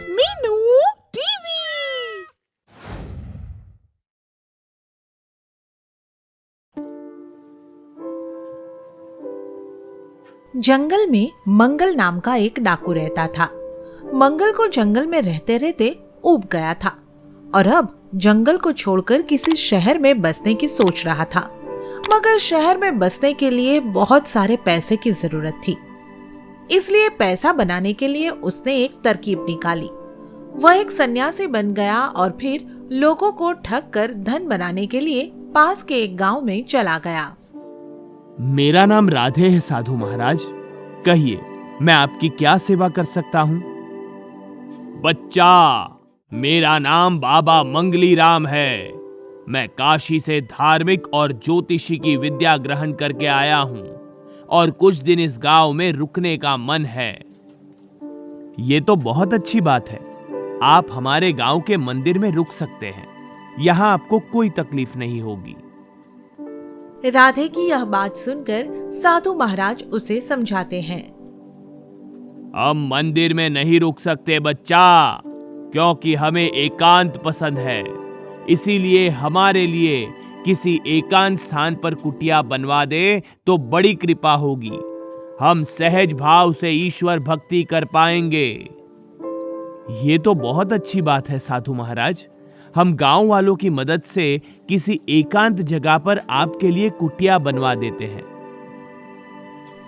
Meenu TV. जंगल में मंगल नाम का एक डाकू रहता था। मंगल को जंगल में रहते रहते ऊब गया था और अब जंगल को छोड़कर किसी शहर में बसने की सोच रहा था, मगर शहर में बसने के लिए बहुत सारे पैसे की जरूरत थी। इसलिए पैसा बनाने के लिए उसने एक तरकीब निकाली। वह एक सन्यासी बन गया और फिर लोगों को ठग कर धन बनाने के लिए पास के एक गांव में चला गया। मेरा नाम राधे है साधु महाराज, कहिए मैं आपकी क्या सेवा कर सकता हूँ? बच्चा, मेरा नाम बाबा मंगली राम है। मैं काशी से धार्मिक और ज्योतिषी की विद्या ग्रहण करके आया हूँ और कुछ दिन इस गांव में रुकने का मन है। ये तो बहुत अच्छी बात है। आप हमारे गांव के मंदिर में रुक सकते हैं। यहाँ आपको कोई तकलीफ नहीं होगी। राधे की यह बात सुनकर साधु महाराज उसे समझाते हैं। हम मंदिर में नहीं रुक सकते बच्चा, क्योंकि हमें एकांत पसंद है। इसीलिए हमारे लिए किसी एकांत स्थान पर कुटिया बनवा दे तो बड़ी कृपा होगी। हम सहज भाव से ईश्वर भक्ति कर पाएंगे। ये तो बहुत अच्छी बात है साधु महाराज। हम गांव वालों की मदद से किसी एकांत जगह पर आपके लिए कुटिया बनवा देते हैं।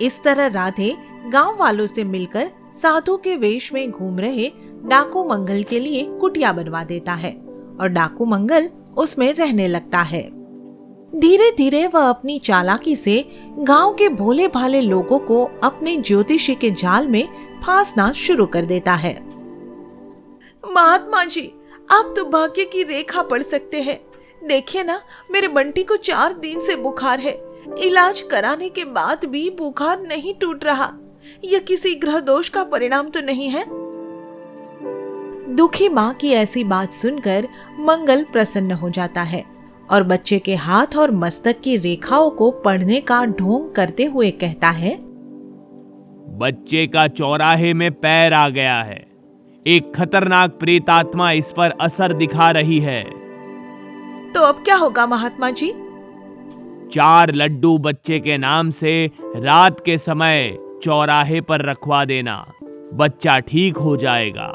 इस तरह राधे गांव वालों से मिलकर साधु के वेश में घूम रहे डाकू मंगल के लिए कुटिया बनवा देता है और डाकू मंगल उसमें रहने लगता है। धीरे धीरे वह अपनी चालाकी से गांव के भोले भाले लोगों को अपने ज्योतिषी के जाल में फांसना शुरू कर देता है। महात्मा जी, आप तो भाग्य की रेखा पढ़ सकते हैं। देखिए ना, मेरे बंटी को 4 दिन से बुखार है। इलाज कराने के बाद भी बुखार नहीं टूट रहा। यह किसी ग्रह दोष का परिणाम तो नहीं है? दुखी माँ की ऐसी बात सुनकर मंगल प्रसन्न हो जाता है और बच्चे के हाथ और मस्तक की रेखाओं को पढ़ने का ढोंग करते हुए कहता है। बच्चे का चौराहे में पैर आ गया है। एक खतरनाक प्रेतात्मा इस पर असर दिखा रही है। तो अब क्या होगा महात्मा जी? 4 लड्डू बच्चे के नाम से रात के समय चौराहे पर रखवा देना। बच्चा ठीक हो जाएगा।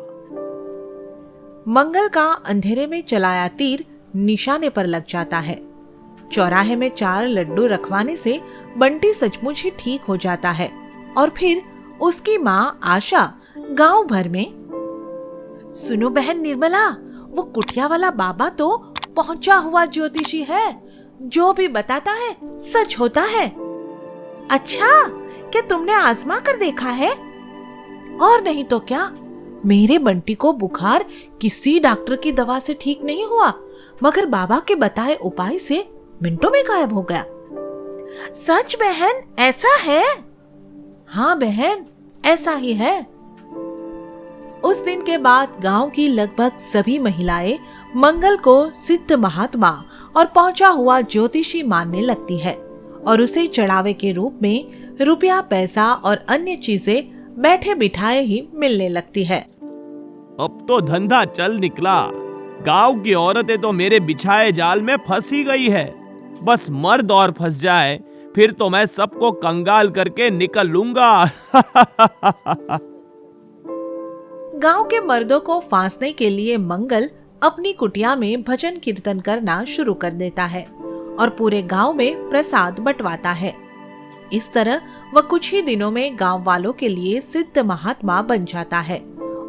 मंगल का अंधेरे में चलाया तीर निशाने पर लग जाता है। चौराहे में 4 लड्डू रखवाने से बंटी सचमुच ही ठीक हो जाता है और फिर उसकी माँ आशा गांव भर में, सुनो बहन निर्मला, वो कुटिया वाला बाबा तो पहुंचा हुआ ज्योतिषी है। जो भी बताता है सच होता है। अच्छा, क्या तुमने आजमा कर देखा है? और नहीं तो क्या, मेरे बंटी को बुखार किसी डॉक्टर की दवा से ठीक नहीं हुआ, मगर बाबा के बताए उपाय से मिनटों में गायब हो गया। सच बहन, ऐसा है? हाँ बहन, ऐसा ही है। उस दिन के बाद गांव की लगभग सभी महिलाएं मंगल को सिद्ध महात्मा और पहुंचा हुआ ज्योतिषी मानने लगती है और उसे चढ़ावे के रूप में रुपया, पैसा और अन्य चीजें बैठे बिठाए ही मिलने लगती है। अब तो धंधा चल निकला। गांव की औरतें तो मेरे बिछाए जाल में फंसी गई है। बस मर्द और फंस जाए, फिर तो मैं सबको कंगाल करके निकल लूंगा। गांव के मर्दों को फांसने के लिए मंगल अपनी कुटिया में भजन कीर्तन करना शुरू कर देता है और पूरे गांव में प्रसाद बंटवाता है। इस तरह वह कुछ ही दिनों में गांव वालों के लिए सिद्ध महात्मा बन जाता है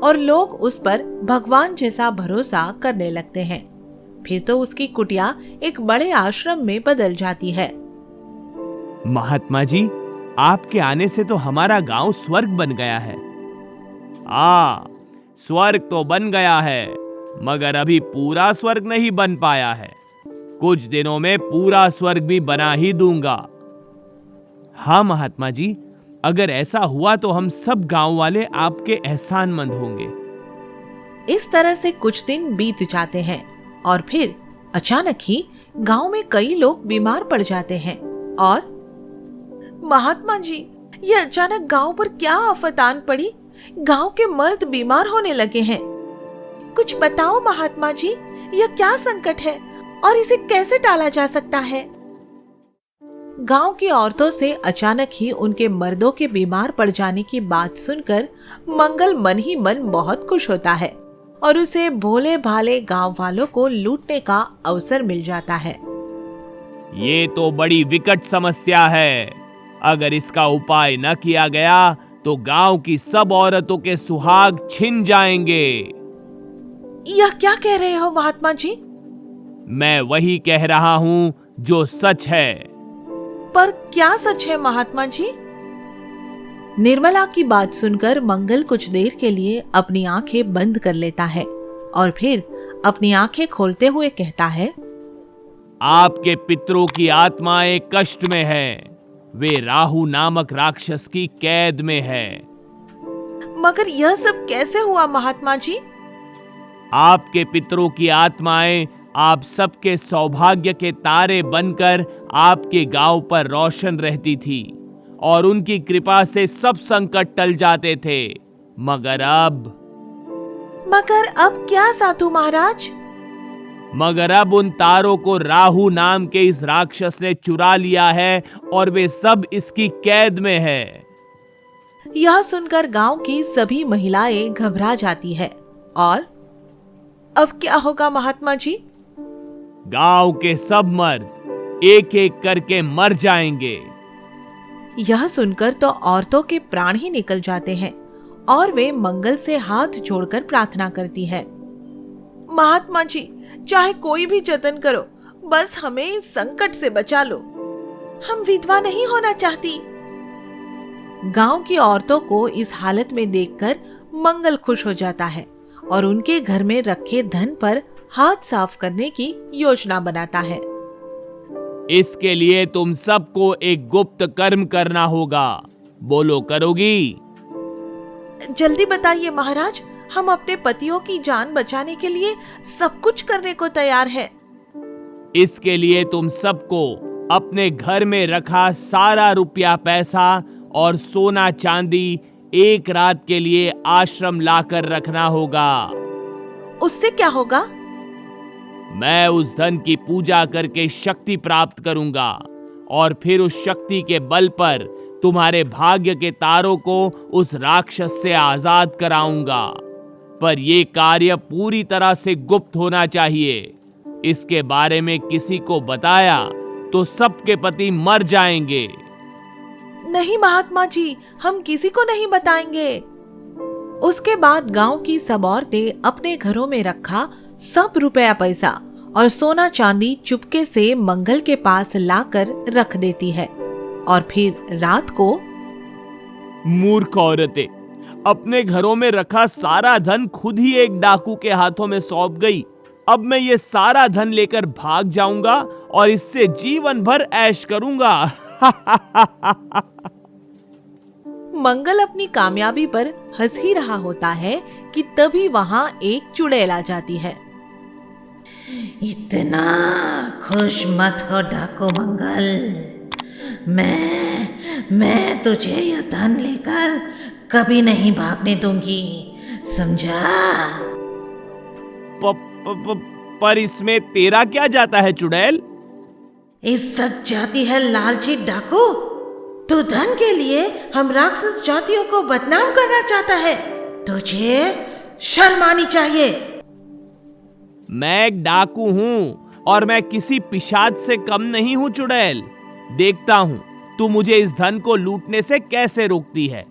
और लोग उस पर भगवान जैसा भरोसा करने लगते हैं। फिर तो उसकी कुटिया एक बड़े आश्रम में बदल जाती है। महात्मा जी, आपके आने से तो हमारा गांव स्वर्ग बन गया है। स्वर्ग तो बन गया है, मगर अभी पूरा स्वर्ग नहीं बन पाया है। कुछ दिनों में पूरा स्वर्ग भी बना ही दूंगा। हाँ महात्मा जी, अगर ऐसा हुआ तो हम सब गांव वाले आपके एहसानमंद होंगे। इस तरह से कुछ दिन बीत जाते हैं और फिर अचानक ही गांव में कई लोग बीमार पड़ जाते हैं और महात्मा जी, ये अचानक गांव पर क्या आफत आन पड़ी? गांव के मर्द बीमार होने लगे हैं। कुछ बताओ महात्मा जी, यह क्या संकट है और इसे कैसे टाला जा सकता है? गांव की औरतों से अचानक ही उनके मर्दों के बीमार पड़ जाने की बात सुनकर मंगल मन ही मन बहुत खुश होता है और उसे भोले भाले गांव वालों को लूटने का अवसर मिल जाता है। ये तो बड़ी विकट समस्या है। अगर इसका उपाय न किया गया तो गांव की सब औरतों के सुहाग छिन जाएंगे। यह क्या कह रहे हो महात्मा जी? मैं वही कह रहा हूँ जो सच है। पर क्या सच है महात्मा जी? निर्मला की बात सुनकर मंगल कुछ देर के लिए अपनी आंखें बंद कर लेता है और फिर अपनी आंखें खोलते हुए कहता है, आपके पितरों की आत्माएं कष्ट में है। वे राहु नामक राक्षस की कैद में है। मगर यह सब कैसे हुआ महात्मा जी? आपके पितरों की आत्माएं आप सबके सौभाग्य के तारे बनकर आपके गांव पर रोशन रहती थी और उनकी कृपा से सब संकट टल जाते थे। मगर अब क्या साधु महाराज? मगर अब उन तारों को राहु नाम के इस राक्षस ने चुरा लिया है और वे सब इसकी कैद में है। यह सुनकर गांव की सभी महिलाएं घबरा जाती है। और अब क्या होगा महात्मा जी? गांव के सब मर्द एक एक करके मर जाएंगे। यह सुनकर तो औरतों के प्राण ही निकल जाते हैं और वे मंगल से हाथ जोड़कर प्रार्थना करती है, महात्मा जी, चाहे कोई भी जतन करो, बस हमें इस संकट से बचा लो। हम विधवा नहीं होना चाहती। गांव की औरतों को इस हालत में देखकर मंगल खुश हो जाता है और उनके घर में रखे धन पर हाथ साफ करने की योजना बनाता है। इसके लिए तुम सबको एक गुप्त कर्म करना होगा। बोलो, करोगी? जल्दी बताइए महाराज, हम अपने पतियों की जान बचाने के लिए सब कुछ करने को तैयार हैं। इसके लिए तुम सबको अपने घर में रखा सारा रुपया पैसा और सोना चांदी एक रात के लिए आश्रम लाकर रखना होगा। उससे क्या होगा? मैं उस धन की पूजा करके शक्ति प्राप्त करूंगा और फिर उस शक्ति के बल पर तुम्हारे भाग्य के तारों को उस राक्षस से आजाद कराऊंगा। पर यह कार्य पूरी तरह से गुप्त होना चाहिए। इसके बारे में किसी को बताया तो सबके पति मर जाएंगे। नहीं महात्मा जी, हम किसी को नहीं बताएंगे। उसके बाद गांव की सब औरतें अपने घरों में रखा सब रुपया पैसा और सोना चांदी चुपके से मंगल के पास लाकर रख देती है और फिर रात को मूर्ख औरतें अपने घरों में रखा सारा धन खुद ही एक डाकू के हाथों में सौंप गई। अब मैं ये सारा धन लेकर भाग जाऊंगा और इससे जीवन भर ऐश करूंगा। मंगल अपनी कामयाबी पर हंस ही रहा होता है कि तभी वहां एक चुड़ैल आ जाती है। इतना खुश मत हो डाकू मंगल, मैं तुझे यह धन लेकर कभी नहीं भागने दूंगी, समझा? पर इसमें तेरा क्या जाता है चुड़ैल? इज्जत जाती है लालची डाकू। तू धन के लिए हम राक्षस जातियों को बदनाम करना चाहता है। तुझे शर्म आनी चाहिए। मैं एक डाकू हूं और मैं किसी पिशाच से कम नहीं हूं चुड़ैल। देखता हूं तू मुझे इस धन को लूटने से कैसे रोकती है।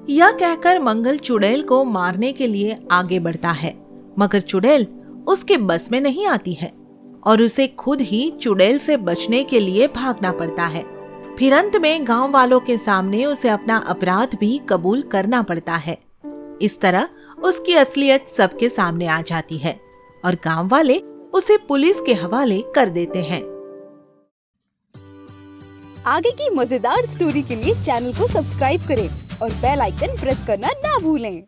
यह कहकर मंगल चुड़ैल को मारने के लिए आगे बढ़ता है, मगर चुड़ैल उसके बस में नहीं आती है और उसे खुद ही चुड़ैल से बचने के लिए भागना पड़ता है। फिर अंत में गांव वालों के सामने उसे अपना अपराध भी कबूल करना पड़ता है। इस तरह उसकी असलियत सबके सामने आ जाती है और गांव वाले उसे पुलिस के हवाले कर देते हैं। आगे की मजेदार स्टोरी के लिए चैनल को सब्सक्राइब करें और बेल आइकन प्रेस करना ना भूलें।